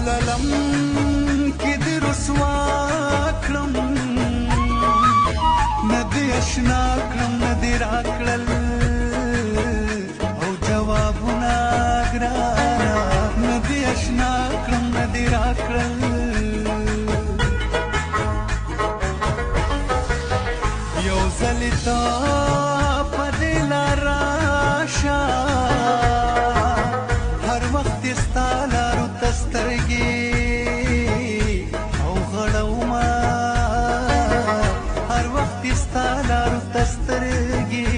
للم کې دې رسوا کړم نه دې اشنا کړم نه دې راکړل او جوابونه ګرانه نه دې اشنا کړم نه دې راکړل یو ځل تا په دې لار راشه هر وخت ستا لارو ته سترګې او غړومه هر وخت ستا لارو ته سترګې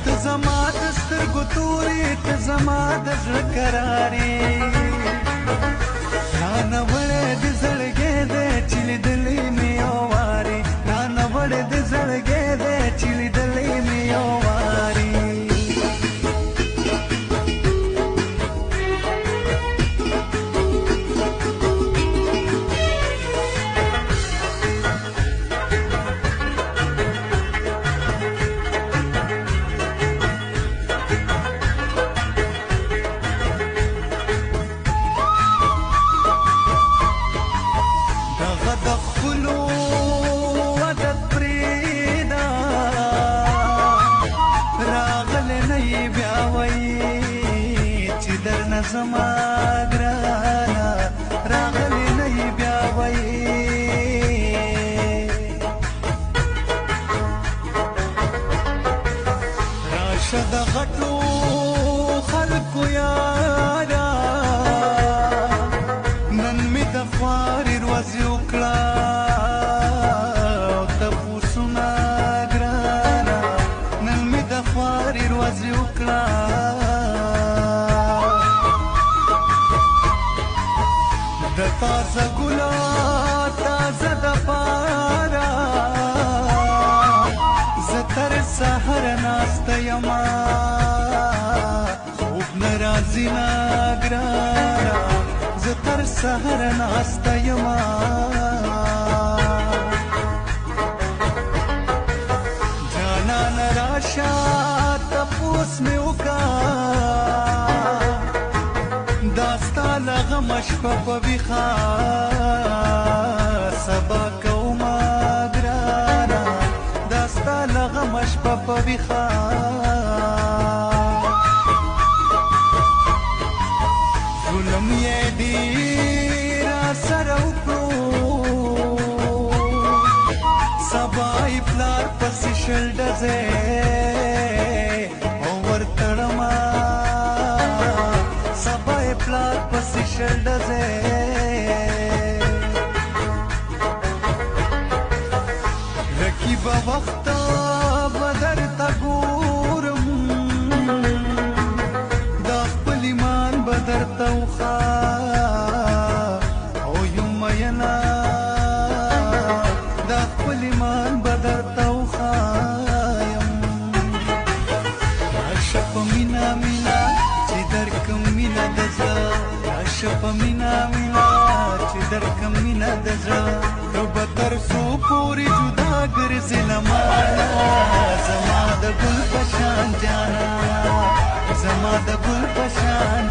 ته زما د سترګو تورې ته زما د زړه قرارې رانه وړی د زړګی دی چې لیدلی مې یو وارې رانه وړی د زړګی دی چې لیدلی مې یو وارې زما ګرانه راغلی نه یې بیا وایې راشه د غټو خلکو یاره نن مې د خوارې ورځې وکړه او تپوسونه ګرانه نن مې د خوارې ورځې وکړه د تازه ګلا تازه د پاره زه تر سحر ناسته یمه خوب نه راځي نه ګرانه زه تر سحر ناسته یمه جانانه راشه تپوس مې وکړه دا ستا له غمه شپه په ویښه سبا کومه ګرانه دا ستا له غمه شپه په ویښه ظلم یې ډېر راسره وکړو سبا یې پلار پسې شل ډزې او ورتړمه پلار پسې شل ډزې رقیبه وخته به درته ګورم دا خپل ایمان به درته وښه او یم مینه دا خپل ایمان به درته وښایم راشه په مینه مینه چې درکم مینه د زړه راشه په مینه مینه چې درکم مینه د زړه ته به تر څو پورې جدا ګرځې له مانه زما د ګل په شان جانه زما د ګل په شان